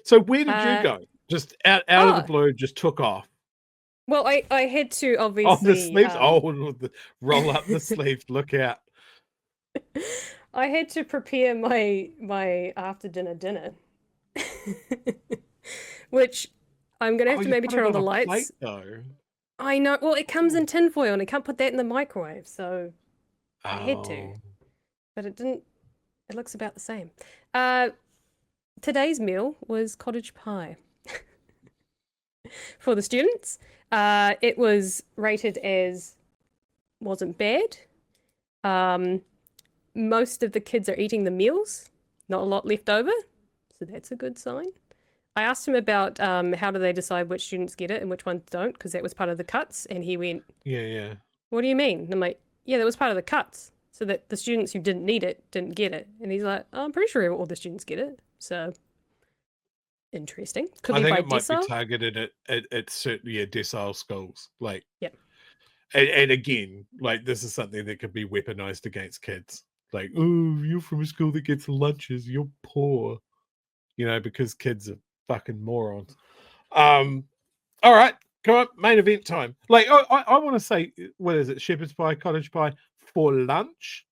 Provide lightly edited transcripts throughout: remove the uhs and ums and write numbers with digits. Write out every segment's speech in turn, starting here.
So where did you go? Just out of the Oh, blue, just took off. well, I had to Oh, the obviously sleeves. Roll up the sleeves. Look out. I had to prepare my after dinner. Which I'm gonna have Oh, to you maybe put turn it on on the a plate lights. though. I know. Well, it comes Oh. in tinfoil, and I can't put that in the microwave, so I had to. Oh. But it didn't. It looks about the same. Uh, Today's meal was cottage pie for the students. It was rated as wasn't bad. Um, Most of the kids are eating the meals, not a lot left over, so that's a good sign. I asked him about how do they decide which students get it and which ones don't, because that was part of the cuts, and he went, Yeah, yeah. "What do you mean?" And I'm like, "Yeah, that was part of the cuts, so that the students who didn't need it didn't get it." And he's like, "Oh, I'm pretty sure all the students get it." So interesting. Could I be think by it might be decile. targeted at certain decile schools. Like, Yep. and again, like this is something that could be weaponized against kids. Like, oh, you're from a school that gets lunches, you're poor. Because kids are fucking morons. All right, come on, main event time. Like, I want to say, what is it? Shepherd's pie, cottage pie for lunch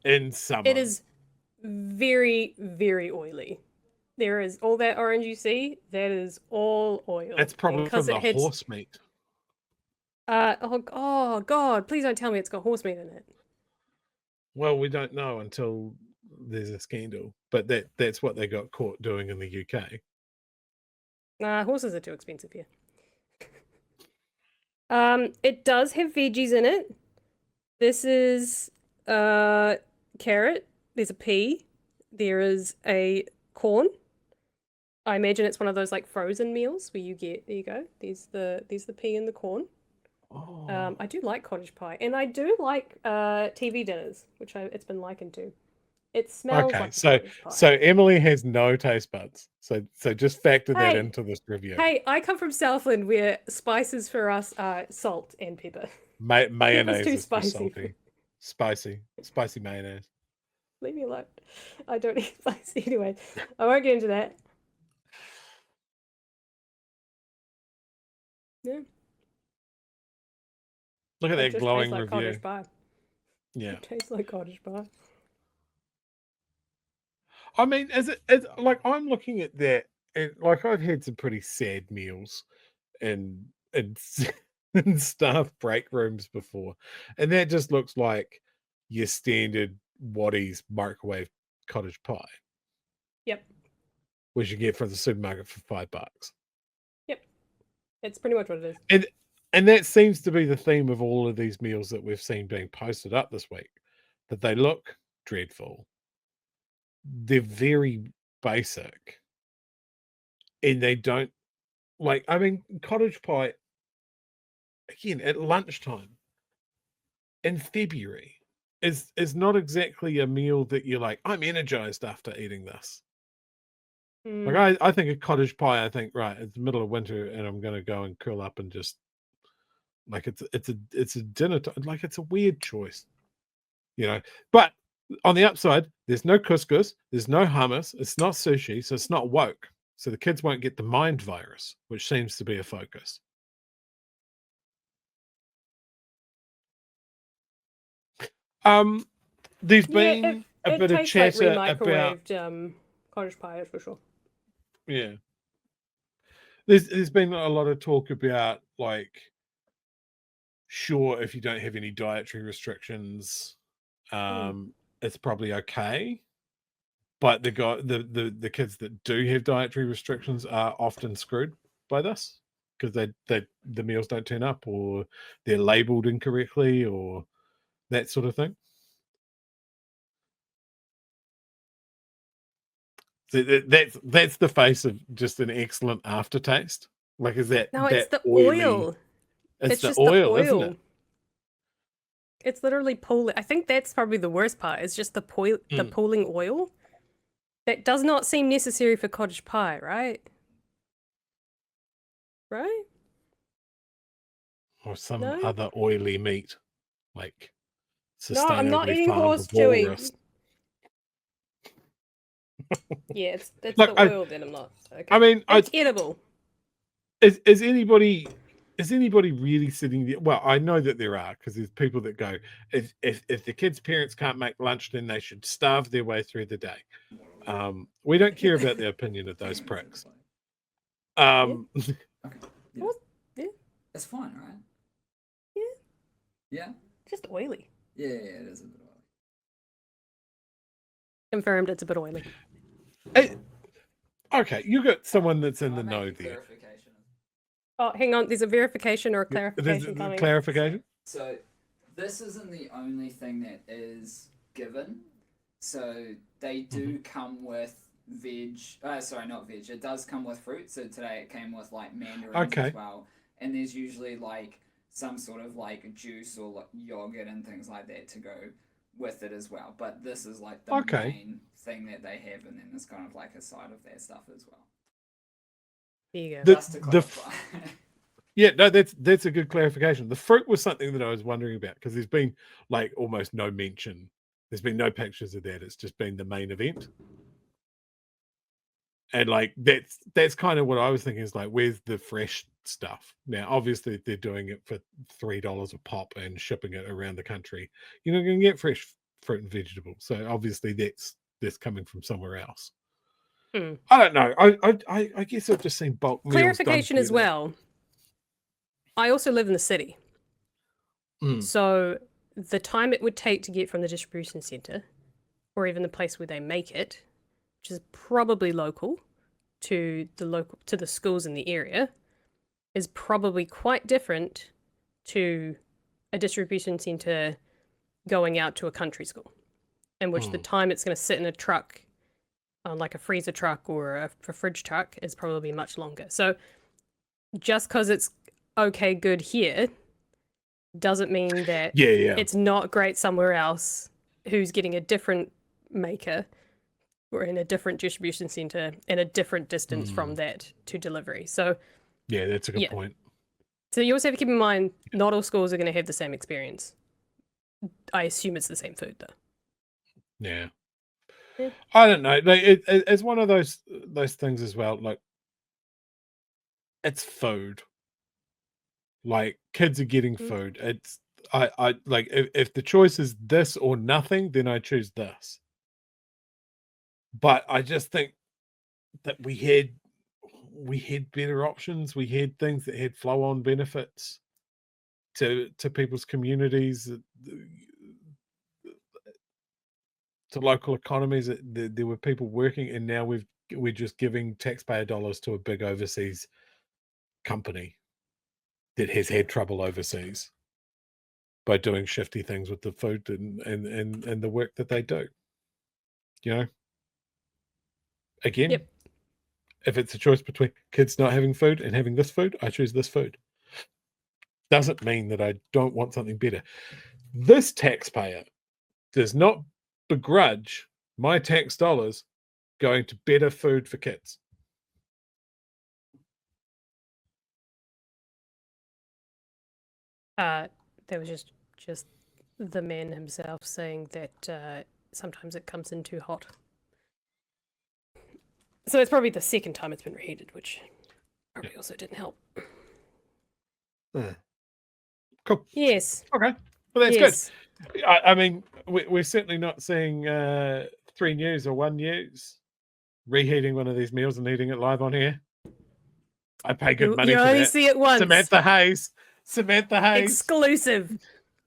in It summer. is very, very oily. There is all that orange you see, that is all oil. It's And probably because from it the had, horse meat. oh God, please don't tell me it's got horse meat in it. Well, we don't know until there's a scandal, but that's what they got caught doing in the UK. Nah, horses are too expensive here. It does have veggies in it. This is carrot. There's a pea. There is a corn. I imagine it's one of those like frozen meals where you get there you go. There's the pea and the corn. Oh, I do like cottage pie, and I do like TV dinners, which it's been likened to. It smells okay. like a So cottage pie. so Emily has no taste buds. So just factor that Hey, into this review. hey, I come from Southland where spices for us are salt and pepper. Pepper's Mayonnaise too is for spicy. salty, spicy mayonnaise. Leave me alone. I don't eat spicy anyway. I won't get into that. Yeah, Look at it that just tastes glowing like review. cottage pie. Yeah. It tastes like cottage pie. I mean, is like I'm looking at that, and like I've had some pretty sad meals and in staff break rooms before, and that just looks like your standard Waddy's microwave cottage pie, Yep, which you get from the supermarket for $5. yep. It's pretty much what it is. And and that seems to be the theme of all of these meals that we've seen being posted up this week. That they look dreadful. They're very basic, and they don't like. I mean, cottage pie again at lunchtime in February is not exactly a meal that you're like, I'm energized after eating this. Like Mm. I think a cottage pie, I think, right, it's the middle of winter and I'm gonna go and curl up and just like it's a dinner time. Like it's a weird choice, you know. But on the upside, there's no couscous, there's no hummus, it's not sushi, so it's not woke. So the kids won't get the mind virus, which seems to be a focus. Um, there's Yeah, been a it bit of tastes like chatter about re-microwaved cottage pie, that's for sure. yeah. There's been a lot of talk about like sure if you don't have any dietary restrictions, Mm. it's probably okay. But the kids that do have dietary restrictions are often screwed by this because they the meals don't turn up or they're labeled incorrectly or that sort of thing. So that's the face of just an excellent aftertaste. Like is that No, it's that the oily? oil. It's It's the just the oil, isn't it? oil. It's literally pooling. I think that's probably the worst part. It's just the Mm. pooling oil. That does not seem necessary for cottage pie, right? Right? Or some No? other oily meat, like No, I'm not sustainably eating farmed horse, walrus. Chewie. Yeah, it's Look, the oil that I'm not. Okay. I mean, It's edible. is anybody really sitting there? Well, I know that there are, because there's people that go, if the kids' parents can't make lunch, then they should starve their way through the day. We don't care about the opinion of those pricks. Okay. Yeah. What? Yeah. It's fine, right? Yeah. Yeah. Just oily. Yeah, it is a bit oily. Confirmed, it's a bit oily. Okay, you got someone that's in Can I the make know a there. clarification? Oh, hang on. There's a verification or a There's clarification a coming. clarification. So this isn't the only thing that is given. So they do come with veg. Sorry, not veg. It does come with fruit. So today it came with like mandarins as well. And there's usually like some sort of like juice or like yogurt and things like that to go with it as well. But this is like the main thing that they have, and then there's kind of like a side of that stuff as well. There you go. Just to clarify. Yeah, no, that's a good clarification. The fruit was something that I was wondering about, because there's been like almost no mention. There's been no pictures of that. It's just been the main event. And like that's kind of what I was thinking, is like, where's the fresh stuff? Now, obviously, they're doing it for $3 a pop and shipping it around the country. You're not going to get fresh fruit and vegetables. So obviously, that's coming from somewhere else. I don't know. I guess I've just seen bulk meals Clarification as well. I also live in the city. So the time it would take to get from the distribution center, or even the place where they make it, which is probably local to the schools in the area, is probably quite different to a distribution center going out to a country school, in which the time it's going to sit in a truck, like a freezer truck or a fridge truck, is probably much longer. So just because it's okay good here doesn't mean that it's not great somewhere else, who's getting a different maker or in a different distribution center in a different distance from that to delivery. So yeah, that's a good point. So you also have to keep in mind, not all schools are going to have the same experience. I assume it's the same food though. Yeah. I don't know. Like, it's one of those things as well. Like, it's food. Like, kids are getting food. It's I like, if the choice is this or nothing, then I choose this. But I just think that we had better options. We had things that had flow-on benefits to people's communities, to local economies. There were people working, and now we're just giving taxpayer dollars to a big overseas company that has had trouble overseas by doing shifty things with the food and the work that they do. You know, again, if it's a choice between kids not having food and having this food, I choose this food. Doesn't mean that I don't want something better. This taxpayer does not begrudge my tax dollars going to better food for kids. There was just the man himself saying that sometimes it comes in too hot. So it's probably the second time it's been reheated, which probably also didn't help. Cool. Yes. Okay. Well, that's good. I mean, we're certainly not seeing 3 News or 1 News reheating one of these meals and eating it live on here. I pay good money for that. You only see it once. Samantha Hayes. Exclusive.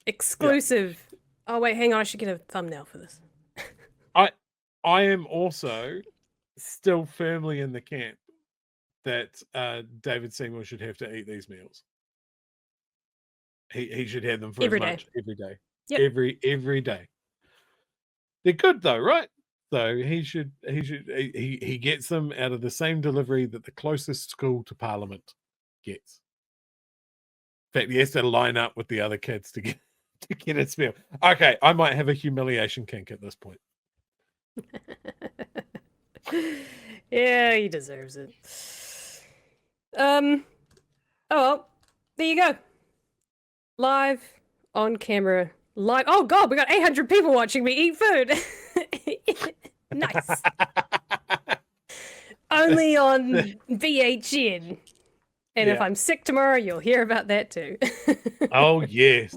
Yeah. Oh, wait, hang on. I should get a thumbnail for this. I am also still firmly in the camp that David Seymour should have to eat these meals. He should have them for every lunch every day. Yep. Every day. They're good though, right? So he gets them out of the same delivery that the closest school to Parliament gets. In fact, he has to line up with the other kids to get his meal. Okay, I might have a humiliation kink at this point. Yeah, he deserves it. Oh well, there you go. Live on camera. Oh god, we got 800 people watching me eat food. Nice. only on BHN. And if Yeah. I'm sick tomorrow, you'll hear about that too. Oh yes.